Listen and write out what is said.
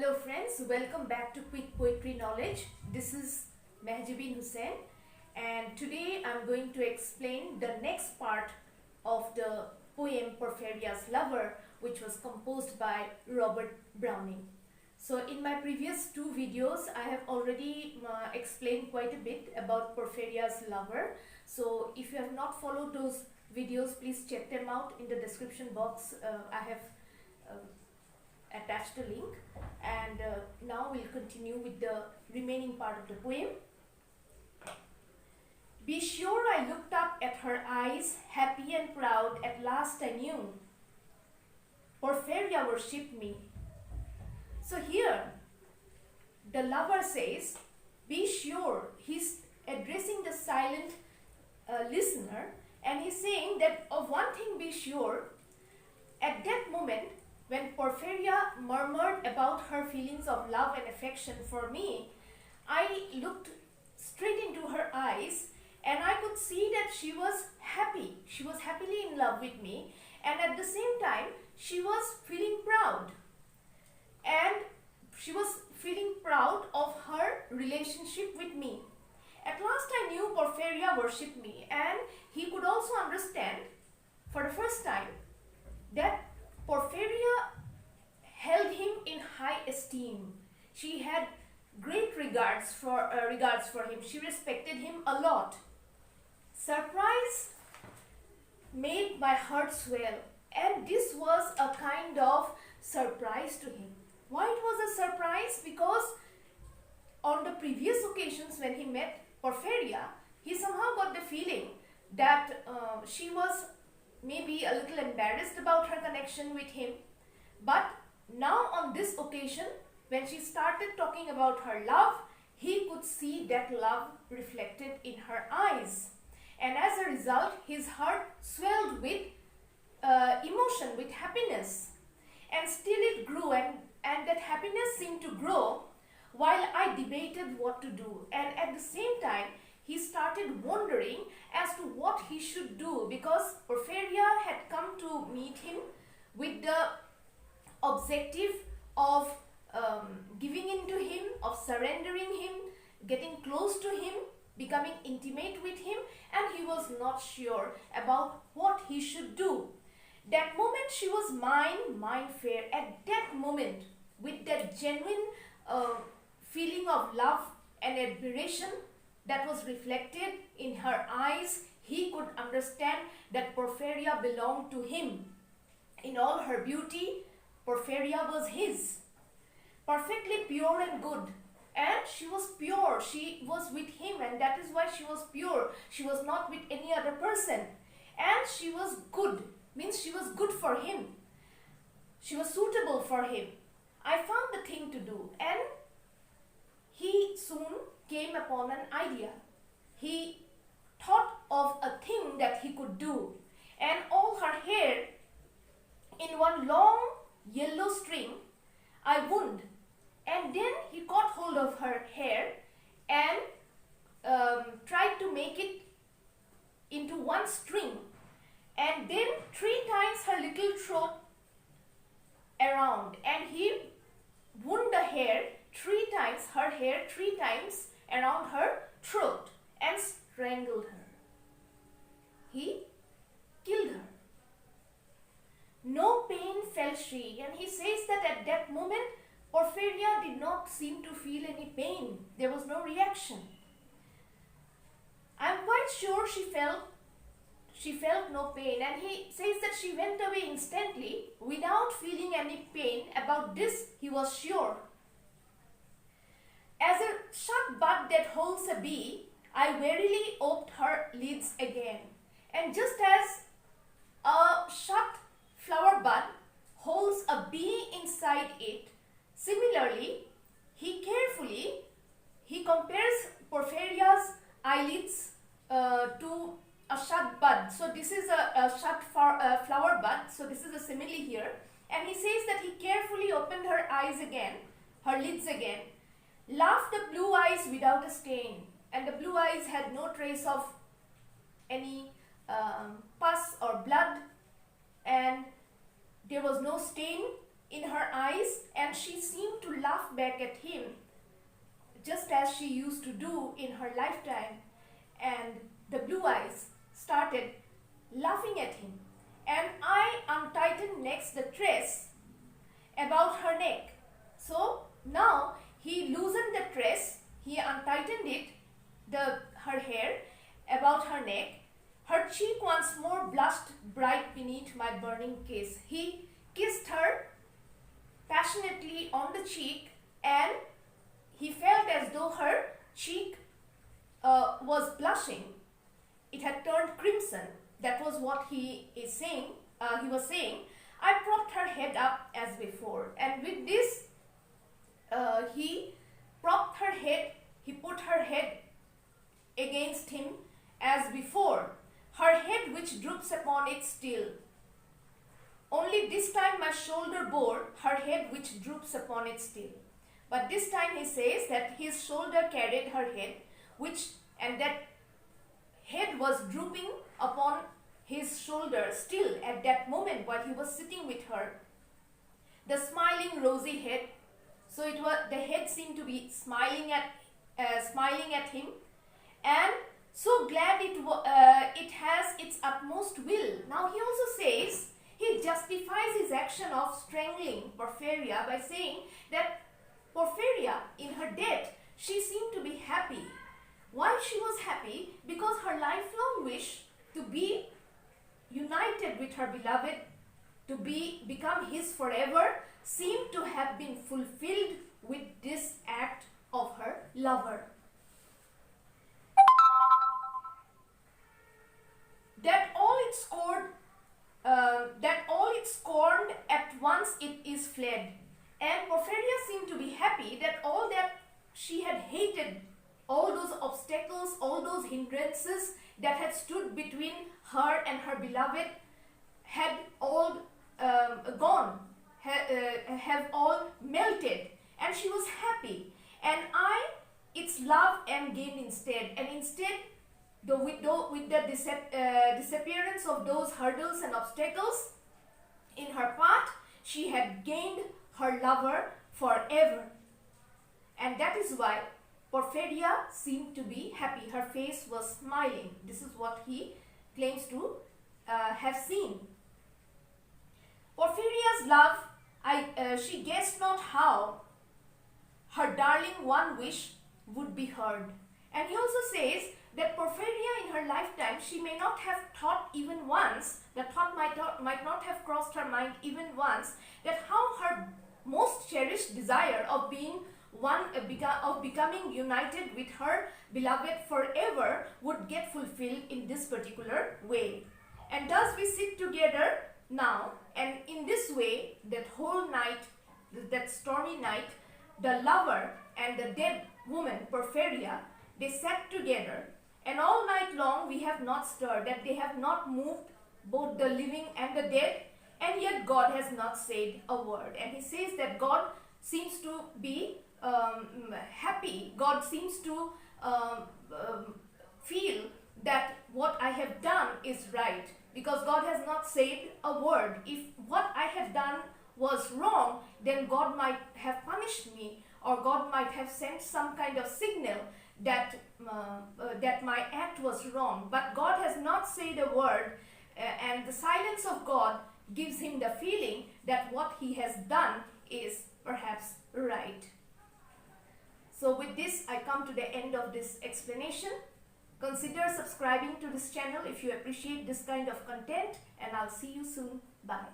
Hello friends, welcome back to Quick Poetry Knowledge. This is Mehjabin Hussain and today I'm going to explain the next part of the poem Porphyria's Lover, which was composed by Robert Browning. So in my previous two videos I have already explained quite a bit about Porphyria's Lover. So if you have not followed those videos, please check them out. In the description box I have attached a link, and now we'll continue with the remaining part of the poem. Be sure I looked up at her eyes, happy and proud, at last I knew Porphyria worshipped me. So here the lover says, be sure. He's addressing the silent listener, and he's saying that of one thing be sure. At that moment when Porphyria murmured about her feelings of love and affection for me, I looked straight into her eyes and I could see that she was happy. She was happily in love with me, and at the same time she was feeling proud. And she was feeling proud of her relationship with me. At last I knew Porphyria worshipped me, and he could also understand for the first time that Porphyria held him in high esteem. She had great regards for him. She respected him a lot. Surprise made my heart swell, and this was a kind of surprise to him. Why it was a surprise? Because on the previous occasions when he met Porphyria, he somehow got the feeling that she was maybe a little embarrassed about her connection with him. But now on this occasion, when she started talking about her love, he could see that love reflected in her eyes. And as a result, his heart swelled with emotion, with happiness. And still it grew, and that happiness seemed to grow while I debated what to do. And at the same time, he started wondering as to what he should do, because Porphyria had come to meet him with the objective of giving in to him, of surrendering him, getting close to him, becoming intimate with him, and he was not sure about what he should do. That moment she was mine fair. At that moment, with that genuine feeling of love and admiration that was reflected in her eyes, he could understand that Porphyria belonged to him. In all her beauty, Porphyria was his. Perfectly pure and good. And she was pure. She was with him, and that is why she was pure. She was not with any other person. And she was good. Means she was good for him. She was suitable for him. I found the thing to do, and he soon came upon an idea. He thought of a thing that he could do, and all her hair in one long yellow string I wound, and then he caught hold of her hair and tried to make it into one string, and then 3 times her little throat around, and he wound the hair 3 times, her hair 3 times around her throat, and strangled her. He killed her. No pain felt she, and he says that at that moment Porphyria did not seem to feel any pain. There was no reaction. I am quite sure she felt no pain, and he says that she went away instantly without feeling any pain. About this he was sure. As a shut bud that holds a bee, I warily opened her lids again. And just as a shut flower bud holds a bee inside it, similarly, he compares Porphyria's eyelids to a shut bud. So this is a shut flower bud. So this is a simile here. And he says that he carefully opened her eyes again, her lids again, laughed the blue eyes without a stain. And the blue eyes had no trace of any pus or blood, and there was no stain in her eyes, and she seemed to laugh back at him just as she used to do in her lifetime, and the blue eyes started laughing at him. And I untightened next the tress about her neck. So now he loosened the tress, he untightened it, her hair about her neck. Her cheek once more blushed bright beneath my burning kiss. He kissed her passionately on the cheek, and he felt as though her cheek was blushing. It had turned crimson. That was what he is saying. He was saying, I propped her head up as before. And with this, he propped her head, he put her head against him as before, her head which droops upon it still. Only this time my shoulder bore her head which droops upon it still. But this time he says that his shoulder carried her head, and that head was drooping upon his shoulder still at that moment while he was sitting with her. The smiling rosy head, so it was, the head seemed to be smiling at him, and so glad it has its utmost will. Now he also says, he justifies his action of strangling Porphyria by saying that Porphyria, in her death, she seemed to be happy. Why she was happy? Because her lifelong wish to be united with her beloved, to become his forever, seemed to have been fulfilled with this act of her lover. That all it scorned at once it is fled. And Porphyria seemed to be happy that all that she had hated, all those obstacles, all those hindrances that had stood between her and her beloved, had all gone, have all melted, and she was happy. And its love am gained instead. And instead, with the disappearance of those hurdles and obstacles in her path, she had gained her lover forever. And that is why Porphyria seemed to be happy. Her face was smiling. This is what he claims to have seen. Porphyria's love, she guessed not how her darling one wish would be heard. And he also says that Porphyria in her lifetime, she may not have thought even once, the thought might not have crossed her mind even once, that how her most cherished desire of becoming united with her beloved forever would get fulfilled in this particular way. And thus we sit together now, and in this way, that whole night, that stormy night, the lover and the dead woman Porphyria, they sat together, and all night long we have not stirred, that they have not moved, both the living and the dead, and yet God has not said a word. And he says that God seems to be happy. God seems to feel that what I have done is right, because God has not said a word. If what I have done was wrong, then God might have punished me, or God might have sent some kind of signal that that my act was wrong. But God has not said a word, and the silence of God gives him the feeling that what he has done is perhaps right. So with this, I come to the end of this explanation. Consider subscribing to this channel if you appreciate this kind of content, and I'll see you soon. Bye.